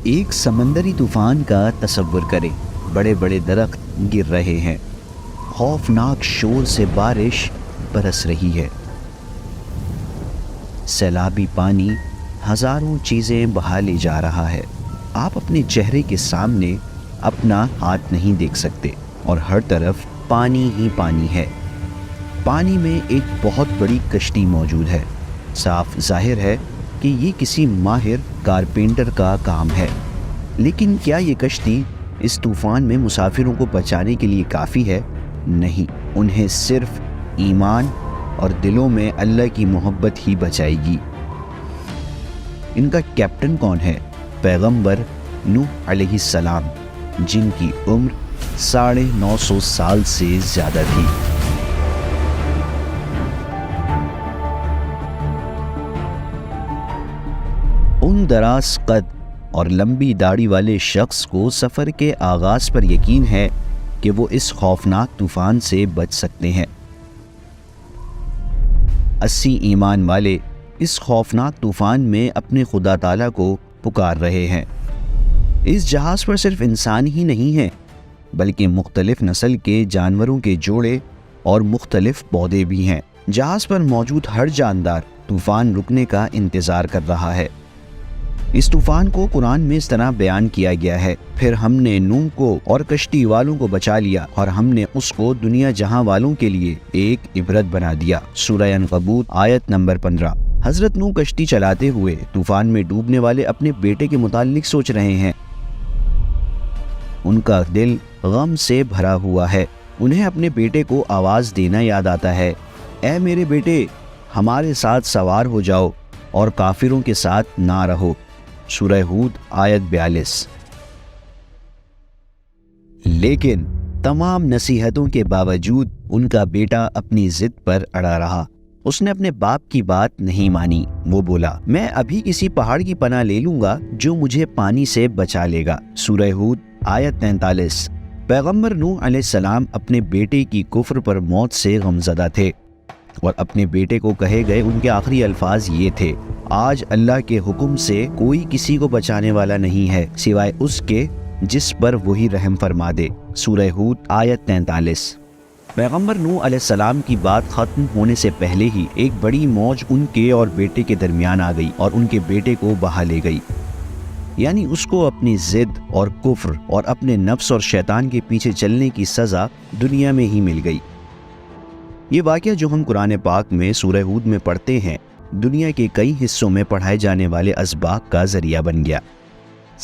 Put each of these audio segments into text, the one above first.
ایک سمندری طوفان کا تصور کریں۔ بڑے بڑے درخت گر رہے ہیں، خوفناک شور سے بارش برس رہی ہے، سیلابی پانی ہزاروں چیزیں بہا لے جا رہا ہے۔ آپ اپنے چہرے کے سامنے اپنا ہاتھ نہیں دیکھ سکتے اور ہر طرف پانی ہی پانی ہے۔ پانی میں ایک بہت بڑی کشتی موجود ہے۔ صاف ظاہر ہے کہ یہ کسی ماہر کارپینٹر کا کام ہے، لیکن کیا یہ کشتی اس طوفان میں مسافروں کو بچانے کے لیے کافی ہے؟ نہیں، انہیں صرف ایمان اور دلوں میں اللہ کی محبت ہی بچائے گی۔ ان کا کیپٹن کون ہے؟ پیغمبر نوح علیہ السلام، جن کی عمر 950 سال سے زیادہ تھی۔ ان دراز قد اور لمبی داڑھی والے شخص کو سفر کے آغاز پر یقین ہے کہ وہ اس خوفناک طوفان سے بچ سکتے ہیں۔ 80 ایمان والے اس خوفناک طوفان میں اپنے خدا تعالیٰ کو پکار رہے ہیں۔ اس جہاز پر صرف انسان ہی نہیں ہیں، بلکہ مختلف نسل کے جانوروں کے جوڑے اور مختلف پودے بھی ہیں۔ جہاز پر موجود ہر جاندار طوفان رکنے کا انتظار کر رہا ہے۔ اس طوفان کو قرآن میں اس طرح بیان کیا گیا ہے: پھر ہم نے نوح کو اور کشتی والوں کو بچا لیا اور ہم نے اس کو دنیا جہاں والوں کے لیے ایک عبرت بنا دیا۔ سورہ عنکبوت آیت نمبر 15۔ حضرت نوح کشتی چلاتے ہوئے طوفان میں ڈوبنے والے اپنے بیٹے کے متعلق سوچ رہے ہیں۔ ان کا دل غم سے بھرا ہوا ہے۔ انہیں اپنے بیٹے کو آواز دینا یاد آتا ہے: اے میرے بیٹے، ہمارے ساتھ سوار ہو جاؤ اور کافروں کے ساتھ نہ رہو۔ سورہ ہود آیت 42۔ لیکن تمام نصیحتوں کے باوجود ان کا بیٹا اپنی ضد پر اڑا رہا۔ اس نے اپنے باپ کی بات نہیں مانی۔ وہ بولا: میں ابھی کسی پہاڑ کی پناہ لے لوں گا جو مجھے پانی سے بچا لے گا۔ سورہ ہود آیت 43۔ پیغمبر نوح علیہ السلام اپنے بیٹے کی کفر پر موت سے غمزدہ تھے اور اپنے بیٹے کو کہے گئے ان کے آخری الفاظ یہ تھے: آج اللہ کے حکم سے کوئی کسی کو بچانے والا نہیں ہے سوائے اس کے جس پر وہی رحم فرما دے۔ سورہ ہود آیت 43۔ پیغمبر نوح علیہ السلام کی بات ختم ہونے سے پہلے ہی ایک بڑی موج ان کے اور بیٹے کے درمیان آ گئی اور ان کے بیٹے کو بہا لے گئی، یعنی اس کو اپنی ضد اور کفر اور اپنے نفس اور شیطان کے پیچھے چلنے کی سزا دنیا میں ہی مل گئی۔ یہ واقعہ جو ہم قرآن پاک میں سورہ ہود میں پڑھتے ہیں، دنیا کے کئی حصوں میں پڑھائے جانے والے اسباق کا ذریعہ بن گیا۔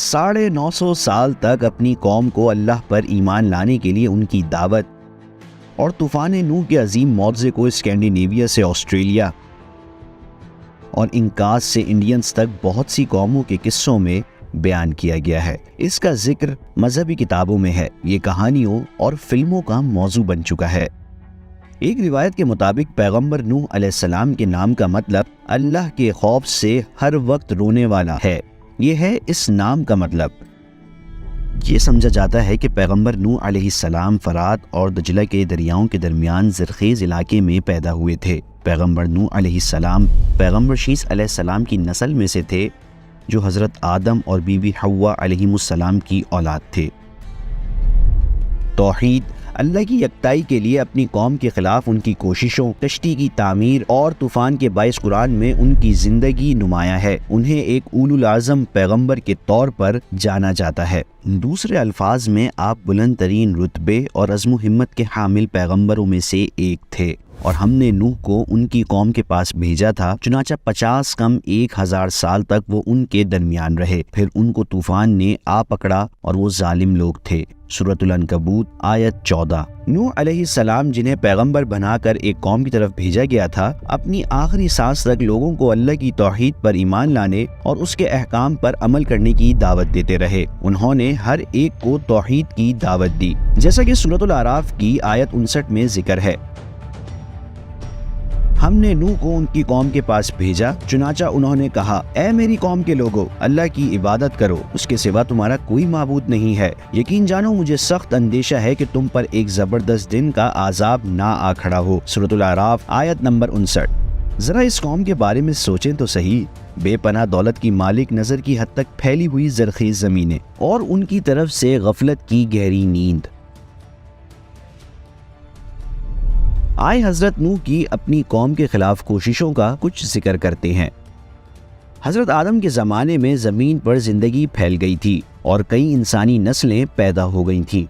950 سال تک اپنی قوم کو اللہ پر ایمان لانے کے لیے ان کی دعوت اور طوفان نوح کے عظیم معجزے کو اسکینڈینیویا سے آسٹریلیا اور انکاس سے انڈینز تک بہت سی قوموں کے قصوں میں بیان کیا گیا ہے۔ اس کا ذکر مذہبی کتابوں میں ہے۔ یہ کہانیوں اور فلموں کا موضوع بن چکا ہے۔ ایک روایت کے مطابق پیغمبر نوح علیہ السلام کے نام کا مطلب اللہ کے خوف سے ہر وقت رونے والا ہے۔ یہ ہے اس نام کا مطلب۔ یہ سمجھا جاتا ہے کہ پیغمبر نوح علیہ السلام فرات اور دجلہ کے دریاؤں کے درمیان زرخیز علاقے میں پیدا ہوئے تھے۔ پیغمبر نوح علیہ السلام پیغمبر شیث علیہ السلام کی نسل میں سے تھے، جو حضرت آدم اور بی بی حوا علیہ السلام کی اولاد تھے۔ توحید، اللہ کی یکتائی کے لیے اپنی قوم کے خلاف ان کی کوششوں، کشتی کی تعمیر اور طوفان کے باعث قرآن میں ان کی زندگی نمایاں ہے۔ انہیں ایک اولو العزم پیغمبر کے طور پر جانا جاتا ہے۔ دوسرے الفاظ میں آپ بلند ترین رتبے اور عزم و ہمت کے حامل پیغمبروں میں سے ایک تھے، اور ہم نے نوح کو ان کی قوم کے پاس بھیجا تھا، چنانچہ 50 کم 1000 سال تک وہ ان کے درمیان رہے، پھر ان کو طوفان نے آ پکڑا اور وہ ظالم لوگ تھے۔ سورۃ العنکبوت آیت 14۔ نوح علیہ السلام جنہیں پیغمبر بنا کر ایک قوم کی طرف بھیجا گیا تھا، اپنی آخری سانس تک لوگوں کو اللہ کی توحید پر ایمان لانے اور اس کے احکام پر عمل کرنے کی دعوت دیتے رہے۔ انہوں نے ہر ایک کو توحید کی دعوت دی، جیسا کہ سورۃ الاعراف کی آیت 59 میں ذکر ہے۔ ہم نے نوح کو ان کی قوم کے پاس بھیجا، چنانچہ انہوں نے کہا: اے میری قوم کے لوگو، اللہ کی عبادت کرو، اس کے سوا تمہارا کوئی معبود نہیں ہے۔ یقین جانو مجھے سخت اندیشہ ہے کہ تم پر ایک زبردست دن کا عذاب نہ آ کھڑا ہو۔ سورۃ الاعراف آیت نمبر 59۔ ذرا اس قوم کے بارے میں سوچیں تو صحیح، بے پناہ دولت کی مالک نظر کی حد تک پھیلی ہوئی زرخیز زمینیں اور ان کی طرف سے غفلت کی گہری نیند۔ آئے حضرت نوح کی اپنی قوم کے خلاف کوششوں کا کچھ ذکر کرتے ہیں۔ حضرت آدم کے زمانے میں زمین پر زندگی پھیل گئی تھی اور کئی انسانی نسلیں پیدا ہو گئی تھیں۔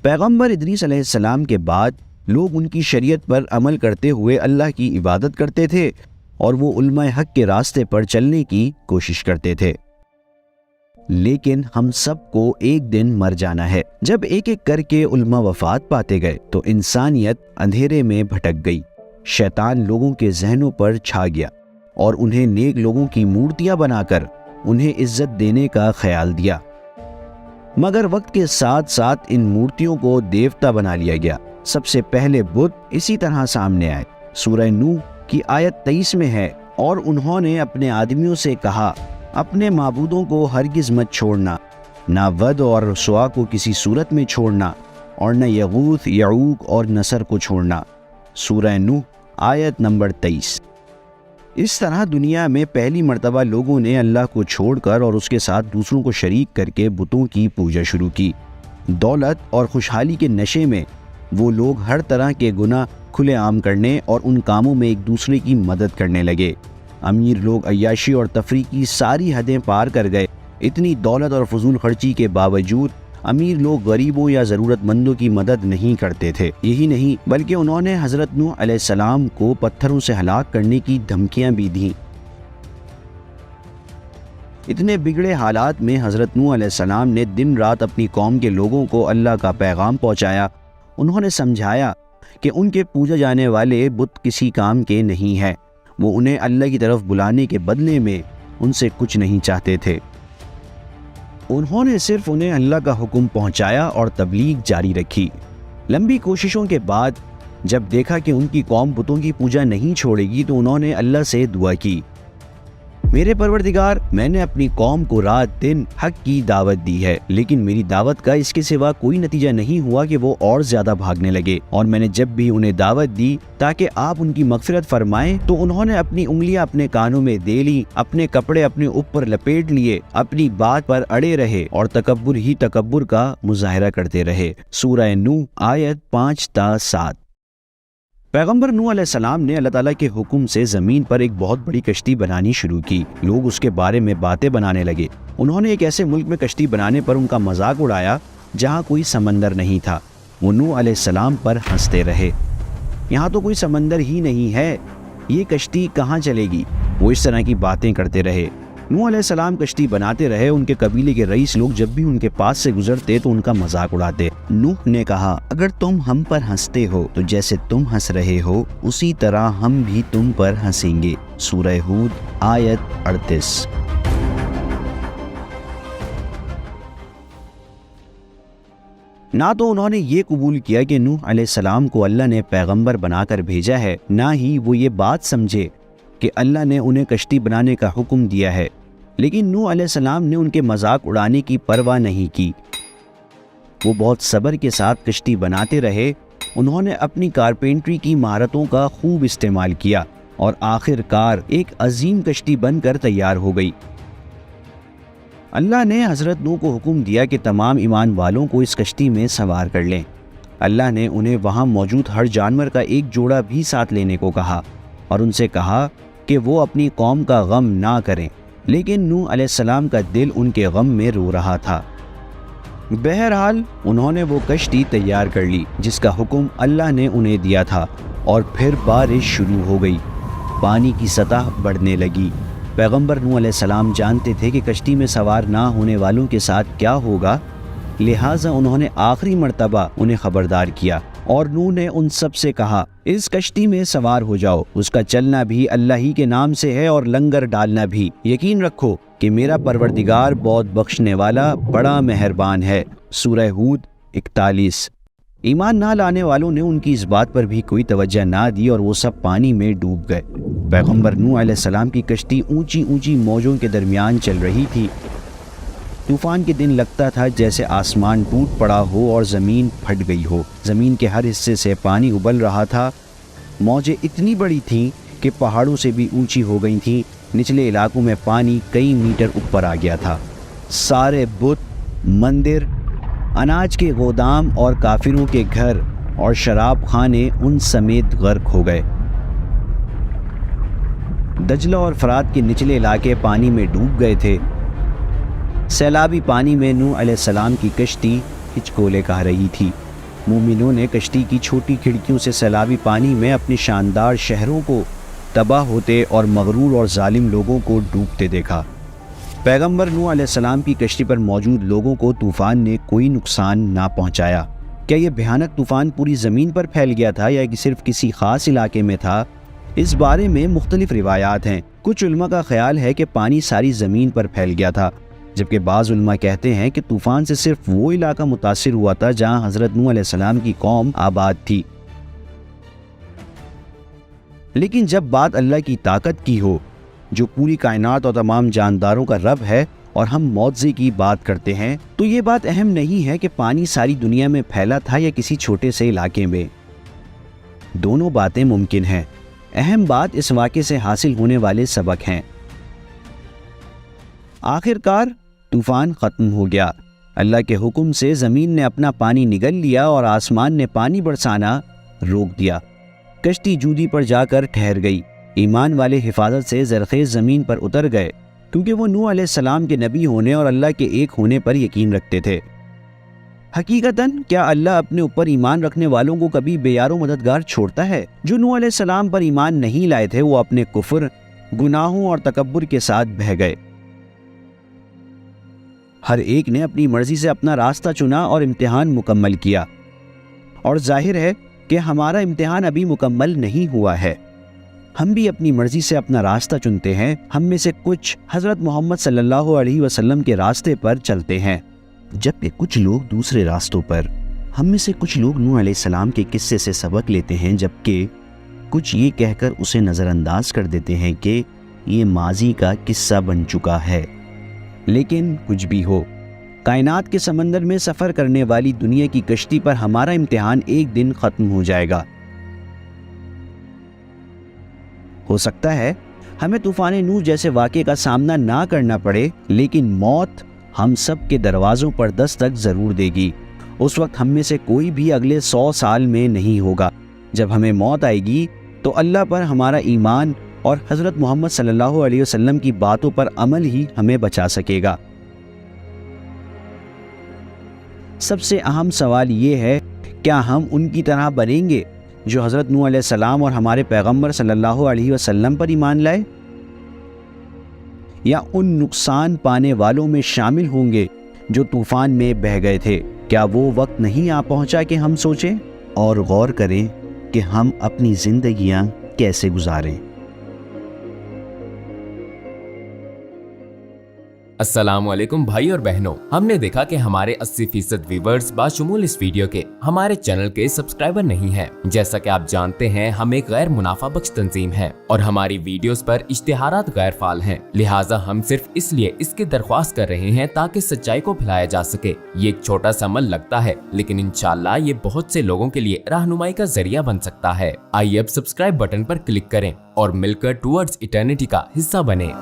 پیغمبر ادریس علیہ السلام کے بعد لوگ ان کی شریعت پر عمل کرتے ہوئے اللہ کی عبادت کرتے تھے اور وہ علماء حق کے راستے پر چلنے کی کوشش کرتے تھے۔ لیکن ہم سب کو ایک دن مر جانا ہے۔ جب ایک ایک کر کے علماء وفات پاتے گئے تو انسانیت اندھیرے میں بھٹک گئی۔ شیطان لوگوں کے ذہنوں پر چھا گیا اور انہیں نیک لوگوں کی مورتیاں بنا کر انہیں عزت دینے کا خیال دیا، مگر وقت کے ساتھ ساتھ ان مورتیوں کو دیوتا بنا لیا گیا۔ سب سے پہلے بت اسی طرح سامنے آئے۔ سورہ نوح کی آیت 23 میں ہے، اور انہوں نے اپنے آدمیوں سے کہا، اپنے معبودوں کو ہرگز مت چھوڑنا، نہ ود اور سوا کو کسی صورت میں چھوڑنا، اور نہ یغوث، یعوق اور نصر کو چھوڑنا۔ سورہ نوح آیت نمبر 23۔ اس طرح دنیا میں پہلی مرتبہ لوگوں نے اللہ کو چھوڑ کر اور اس کے ساتھ دوسروں کو شریک کر کے بتوں کی پوجا شروع کی۔ دولت اور خوشحالی کے نشے میں وہ لوگ ہر طرح کے گناہ کھلے عام کرنے اور ان کاموں میں ایک دوسرے کی مدد کرنے لگے۔ امیر لوگ عیاشی اور تفریح کی ساری حدیں پار کر گئے۔ اتنی دولت اور فضول خرچی کے باوجود امیر لوگ غریبوں یا ضرورت مندوں کی مدد نہیں کرتے تھے۔ یہی نہیں بلکہ انہوں نے حضرت نوح علیہ السلام کو پتھروں سے ہلاک کرنے کی دھمکیاں بھی دیں۔ اتنے بگڑے حالات میں حضرت نوح علیہ السلام نے دن رات اپنی قوم کے لوگوں کو اللہ کا پیغام پہنچایا۔ انہوں نے سمجھایا کہ ان کے پوجے جانے والے بت کسی کام کے نہیں ہیں، وہ انہیں اللہ کی طرف بلانے کے بدلے میں ان سے کچھ نہیں چاہتے تھے۔ انہوں نے صرف انہیں اللہ کا حکم پہنچایا اور تبلیغ جاری رکھی۔ لمبی کوششوں کے بعد جب دیکھا کہ ان کی قوم بتوں کی پوجا نہیں چھوڑے گی تو انہوں نے اللہ سے دعا کی، میرے پروردگار، میں نے اپنی قوم کو رات دن حق کی دعوت دی ہے، لیکن میری دعوت کا اس کے سوا کوئی نتیجہ نہیں ہوا کہ وہ اور زیادہ بھاگنے لگے، اور میں نے جب بھی انہیں دعوت دی تاکہ آپ ان کی مغفرت فرمائیں تو انہوں نے اپنی انگلیاں اپنے کانوں میں دے لی، اپنے کپڑے اپنے اوپر لپیٹ لیے، اپنی بات پر اڑے رہے اور تکبر ہی تکبر کا مظاہرہ کرتے رہے۔ سورہ نوح آیت 5 تا 7۔ پیغمبر نوح علیہ السلام نے اللہ تعالیٰ کے حکم سے زمین پر ایک بہت بڑی کشتی بنانی شروع کی۔ لوگ اس کے بارے میں باتیں بنانے لگے۔ انہوں نے ایک ایسے ملک میں کشتی بنانے پر ان کا مذاق اڑایا جہاں کوئی سمندر نہیں تھا۔ وہ نوح علیہ السلام پر ہنستے رہے، یہاں تو کوئی سمندر ہی نہیں ہے، یہ کشتی کہاں چلے گی؟ وہ اس طرح کی باتیں کرتے رہے۔ نوح علیہ السلام کشتی بناتے رہے۔ ان کے قبیلے کے رئیس لوگ جب بھی ان کے پاس سے گزرتے تو ان کا مذاق اڑاتے۔ نوح نے کہا، اگر تم ہم پر ہنستے ہو تو جیسے تم ہنس رہے ہو اسی طرح ہم بھی تم پر ہنسیں گے۔ سورہ ہود آیت 38۔ نہ تو انہوں نے یہ قبول کیا کہ نوح علیہ السلام کو اللہ نے پیغمبر بنا کر بھیجا ہے، نہ ہی وہ یہ بات سمجھے کہ اللہ نے انہیں کشتی بنانے کا حکم دیا ہے، لیکن نوح علیہ السلام نے ان کے مذاق اڑانے کی پرواہ نہیں کی۔ وہ بہت صبر کے ساتھ کشتی بناتے رہے۔ انہوں نے اپنی کارپینٹری کی مہارتوں کا خوب استعمال کیا اور آخر کار ایک عظیم کشتی بن کر تیار ہو گئی۔ اللہ نے حضرت نوح کو حکم دیا کہ تمام ایمان والوں کو اس کشتی میں سوار کر لیں۔ اللہ نے انہیں وہاں موجود ہر جانور کا ایک جوڑا بھی ساتھ لینے کو کہا اور ان سے کہا کہ وہ اپنی قوم کا غم نہ کریں، لیکن نوح علیہ السلام کا دل ان کے غم میں رو رہا تھا۔ بہرحال انہوں نے وہ کشتی تیار کر لی جس کا حکم اللہ نے انہیں دیا تھا، اور پھر بارش شروع ہو گئی۔ پانی کی سطح بڑھنے لگی۔ پیغمبر نوح علیہ السلام جانتے تھے کہ کشتی میں سوار نہ ہونے والوں کے ساتھ کیا ہوگا، لہٰذا انہوں نے آخری مرتبہ انہیں خبردار کیا، اور نوح نے ان سب سے کہا، اس کشتی میں سوار ہو جاؤ، اس کا چلنا بھی اللہ ہی کے نام سے ہے اور لنگر ڈالنا بھی۔ یقین رکھو کہ میرا پروردگار بہت بخشنے والا بڑا مہربان ہے۔ سورہ ہود 41۔ ایمان نہ لانے والوں نے ان کی اس بات پر بھی کوئی توجہ نہ دی اور وہ سب پانی میں ڈوب گئے۔ پیغمبر نوح علیہ السلام کی کشتی اونچی اونچی موجوں کے درمیان چل رہی تھی۔ طوفان کے دن لگتا تھا جیسے آسمان ٹوٹ پڑا ہو اور زمین پھٹ گئی ہو۔ زمین کے ہر حصے سے پانی ابل رہا تھا۔ موجیں اتنی بڑی تھیں کہ پہاڑوں سے بھی اونچی ہو گئی تھیں۔ نچلے علاقوں میں پانی کئی میٹر اوپر آ گیا تھا۔ سارے بت، مندر، اناج کے گودام اور کافروں کے گھر اور شراب خانے ان سمیت غرق ہو گئے۔ دجلہ اور فرات کے نچلے علاقے پانی میں ڈوب گئے تھے۔ سیلابی پانی میں نوح علیہ السلام کی کشتی ہچکولے کھا رہی تھی۔ مومنوں نے کشتی کی چھوٹی کھڑکیوں سے سیلابی پانی میں اپنے شاندار شہروں کو تباہ ہوتے اور مغرور اور ظالم لوگوں کو ڈوبتے دیکھا۔ پیغمبر نوح علیہ السلام کی کشتی پر موجود لوگوں کو طوفان نے کوئی نقصان نہ پہنچایا۔ کیا یہ بھیانک طوفان پوری زمین پر پھیل گیا تھا یا صرف کسی خاص علاقے میں تھا؟ اس بارے میں مختلف روایات ہیں۔ کچھ علماء کا خیال ہے کہ پانی ساری زمین پر پھیل گیا تھا، جبکہ بعض علماء کہتے ہیں کہ طوفان سے صرف وہ علاقہ متاثر ہوا تھا جہاں حضرت نوح علیہ السلام کی قوم آباد تھی۔ لیکن جب بات اللہ کی طاقت کی ہو، جو پوری کائنات اور تمام جانداروں کا رب ہے، اور ہم معجزے کی بات کرتے ہیں، تو یہ بات اہم نہیں ہے کہ پانی ساری دنیا میں پھیلا تھا یا کسی چھوٹے سے علاقے میں۔ دونوں باتیں ممکن ہیں۔ اہم بات اس واقعے سے حاصل ہونے والے سبق ہیں۔ آخر کار طوفان ختم ہو گیا۔ اللہ کے حکم سے زمین نے اپنا پانی نگل لیا اور آسمان نے پانی برسانا روک دیا۔ کشتی جودی پر جا کر ٹھہر گئی۔ ایمان والے حفاظت سے زرخیز زمین پر اتر گئے، کیونکہ وہ نوح علیہ السلام کے نبی ہونے اور اللہ کے ایک ہونے پر یقین رکھتے تھے۔ حقیقتاً کیا اللہ اپنے اوپر ایمان رکھنے والوں کو کبھی بے یار و مددگار چھوڑتا ہے؟ جو نوح علیہ السلام پر ایمان نہیں لائے تھے، وہ اپنے کفر، گناہوں اور تکبر کے ساتھ بہہ گئے۔ ہر ایک نے اپنی مرضی سے اپنا راستہ چنا اور امتحان مکمل کیا، اور ظاہر ہے کہ ہمارا امتحان ابھی مکمل نہیں ہوا ہے۔ ہم بھی اپنی مرضی سے اپنا راستہ چنتے ہیں۔ ہم میں سے کچھ حضرت محمد صلی اللہ علیہ وسلم کے راستے پر چلتے ہیں، جبکہ کچھ لوگ دوسرے راستوں پر۔ ہم میں سے کچھ لوگ نوح علیہ السلام کے قصے سے سبق لیتے ہیں، جبکہ کچھ یہ کہہ کر اسے نظر انداز کر دیتے ہیں کہ یہ ماضی کا قصہ بن چکا ہے۔ لیکن کچھ بھی ہو، کائنات کے سمندر میں سفر کرنے والی دنیا کی کشتی پر ہمارا امتحان ایک دن ختم ہو جائے گا۔ ہو سکتا ہے ہمیں طوفان نوح جیسے واقعے کا سامنا نہ کرنا پڑے، لیکن موت ہم سب کے دروازوں پر دستک ضرور دے گی۔ اس وقت ہم میں سے کوئی بھی اگلے 100 سال میں نہیں ہوگا۔ جب ہمیں موت آئے گی تو اللہ پر ہمارا ایمان اور حضرت محمد صلی اللہ علیہ وسلم کی باتوں پر عمل ہی ہمیں بچا سکے گا۔ سب سے اہم سوال یہ ہے، کیا ہم ان کی طرح بنیں گے جو حضرت نوح علیہ السلام اور ہمارے پیغمبر صلی اللہ علیہ وسلم پر ایمان لائے، یا ان نقصان پانے والوں میں شامل ہوں گے جو طوفان میں بہہ گئے تھے؟ کیا وہ وقت نہیں آ پہنچا کہ ہم سوچیں اور غور کریں کہ ہم اپنی زندگیاں کیسے گزاریں؟ السلام علیکم بھائی اور بہنوں، ہم نے دیکھا کہ ہمارے 80% ویورز باشمول اس ویڈیو کے ہمارے چینل کے سبسکرائبر نہیں ہیں۔ جیسا کہ آپ جانتے ہیں، ہم ایک غیر منافع بخش تنظیم ہے اور ہماری ویڈیوز پر اشتہارات غیر فعال ہیں، لہٰذا ہم صرف اس لیے اس کی درخواست کر رہے ہیں تاکہ سچائی کو پھیلایا جا سکے۔ یہ ایک چھوٹا سا عمل لگتا ہے، لیکن انشاءاللہ یہ بہت سے لوگوں کے لیے رہنمائی کا ذریعہ بن سکتا ہے۔ آئیے اب سبسکرائب بٹن پر کلک کریں اور مل کر ٹورڈز ایٹرنٹی کا حصہ بنیں۔